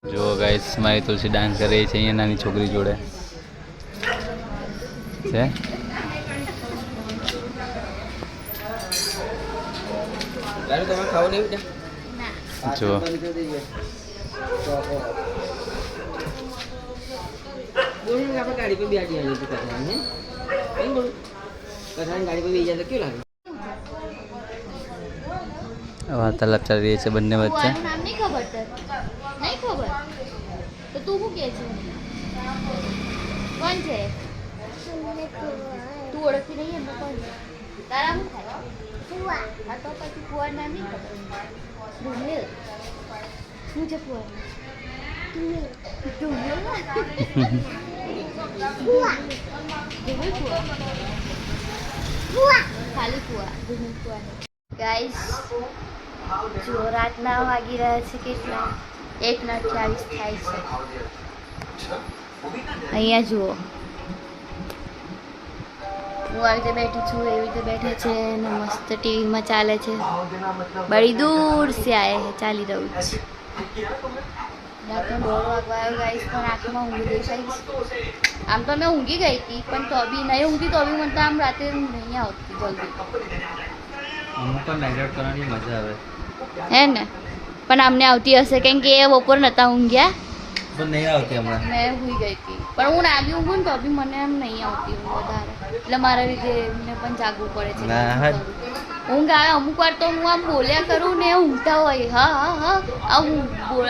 જો ગાઈસ મારી તુલસી ડાન્સ કરી રહી છે અહીંયા નાની છોકરી જોડે છે. જો गाड़ी पे भी आ गया गाड़ी पे भी जा तो क्यों लगे વાર્તાલાપ ચાલી રહી છે બંને વચ્ચે. નામ નહીં ખબર તને? નહીં ખબર તો તું શું કહે છે? કોણ છે? તું ઓળખતી નહીં એમને કોણ છે? તારા શું થાય? હા તો પછી ફુવાડ નામ નહીં ખબર. ધુમેલ શું છે ફુવાડ? ધુમેલ ખાલી ફુવા ધુમેલ ફુવા. ગાઈસ જો રાતના વાગી રહ્યા છે કેટલા 1:28 થાય છે. અહીંયા જુઓ હું આવી રીતે બેઠી છું એવી રીતે બેઠા છે ને મસ્ત ટીવીમાં ચાલે છે. બડી દૂર સે આયે હે ચાલી રહ્યું છે. રાતનો 1:30 વાગવા આવ્યો ગાઈસ પણ આંખમાં ઊંઘ દેખાય છે. આમ તો મેં ઊંઘી ગઈ હતી પણ તો બી નહીં ઊંઘી તો બી મને તો આમ રાતે નહીં આવતી જલ્દી. અમુક પણ નાઇટ આઉટ કરવાની મજા આવે હે ને પણ અમને આવતી હશે કેમ કે એ બપોર નતા ઊંઘ્યા પણ નહીં આવતી હમણાં. મેં સૂઈ ગઈ હતી પણ હું ના બી ઊંઘું ને તો બી મને એમ નહીં આવતી ઊંઘ વધારે એટલે મારા લીધે એમને પણ જાગવું પડે છે. ઊંઘ આવે અમુક વાર તો હું આમ બોલ્યા કરું ને ઊંઘતા હોય હા હા હા આમ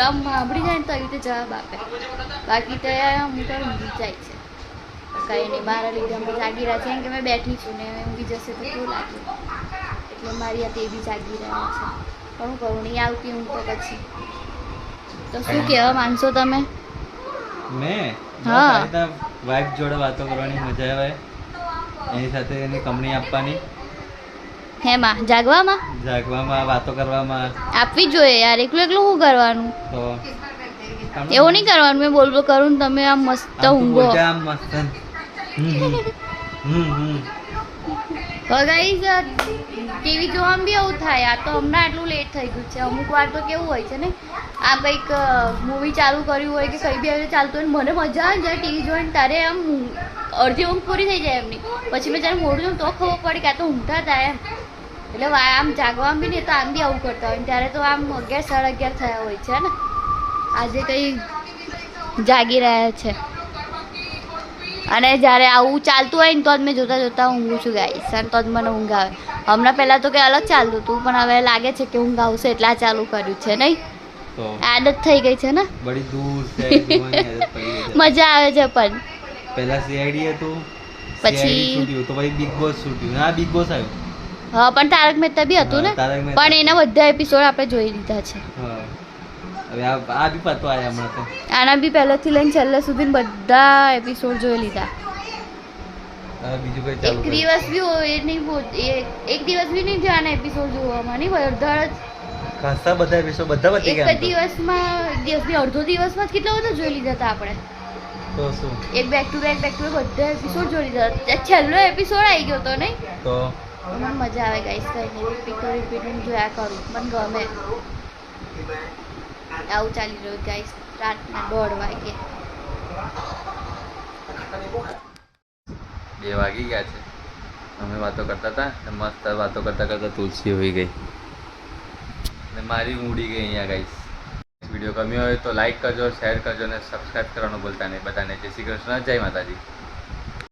આમ સાંભળી જાય ને તો એવી રીતે જવાબ આપે બાકી તો અમુક વાર ઊંઘી જાય છે. કંઈ નહીં મારા લીધે અમે જાગી રહ્યા છે કેમ કે મેં બેઠી છું ને ઊંઘી જશે તો કેવું લાગે એટલે મારી હાથે એ બી જાગી રહ્યા છે પણ હું કરું નહીં આવતી ઊંઘ તો પછી તો શું કહેવા માંગશો તમે? મેં હા વાઈફ જોડે વાતો કરવાની મજા આવે એની સાથે એની કંપની આપવાની હેમાં જાગવામાં જાગવામાં વાતો કરવામાં આપવી જ જોઈએ યાર. એકલું એકલું શું કરવાનું? તો એવું નહીં કરવાનું. મેં બોલ બોલ કરું ને તમે આમ મસ્ત ઊંઘો. આમ મસ્ત ગાઈસ ટીવી જોવામાં બી એવું થાય. આ તો હમણાં આટલું લેટ થઈ ગયું છે. અમુક વાર તો કેવું હોય છે ને આ કંઈક મૂવી ચાલુ કર્યું હોય કે કંઈ બી આવી ચાલતું હોય ને મને મજા આવે જાય ટીવી જોઈને તારે આમ અડધી ઊંઘ પૂરી થઈ જાય એમની પછી મેં જ્યારે મોડું જોઉં તો ખબર પડે કે આ તો ઊંઘતા હતા એમ એટલે આમ જાગવામાં બી નહીં તો આમ બી આવું કરતા હોય ત્યારે તો આમ 11 11:30 થયા હોય છે ને આજે કંઈ જાગી રહ્યા છે અને જ્યારે આવું ચાલતું હોય ને તો જ મેં જોતા જોતા ઊંઘું છું ગાઈસ અને તો જ મને ઊંઘ આવે. હમણાં પહેલાં તો કંઈ અલગ ચાલતું હતું પણ હવે લાગે છે કે ઊંઘ આવશે એટલે આ ચાલુ કર્યું છે નહીં આદત થઈ ગઈ છે ને બડી દૂર છે મજા આવે છે પણ પહેલા સીઆઈડી હતું પછી તો ભાઈ બિગ બોસ શૂટ્યું હા બિગ બોસ આવ્યું હા પણ તારક મહેતા બી હતું ને પણ એના બધા એપિસોડ આપણે જોઈ લીધા છે. હવે આ બી પતો આયા હમણાં તો આના બી પહેલેથી લઈને છેલ્લે સુધી બધા એપિસોડ જોઈ લીધા. બીજું કઈ એક દિવસ બી એ નહીં એક દિવસ બી નહીં થયો આના એપિસોડ જોવામાં નહીં અડધા ખાસા બધા એપિસોડ બધા પતી ગયા. એક દિવસમાં અડધો દિવસમાં જ કેટલા બધા જોઈ લીધા હતા આપણે તો શું એક બેક ટુ બેક બધા એપિસોડ જોઈ લીધા. છેલ્લો એપિસોડ આવી ગયો તો નહીં તો મને મજા આવે ગાઈસ. કઈ નહીં રિપીટ જોયા કરું મને ગમે. આવું ચાલી રહ્યું ગાઈસ રાતના 1:30 વાગે 2 વાગી ગયા છે. અમે વાતો કરતા હતા મસ્ત વાતો કરતા કરતા તુલસી હોઈ ગઈ ને મારી ઉડી ગઈ અહીંયા ગાઈસ. વિડીયો ગમ્યો હોય તો લાઈક કરજો શેર કરજો અને સબસ્ક્રાઈબ કરવાનું ભૂલતા નહીં. બધાને જય શ્રી કૃષ્ણ જય માતાજી.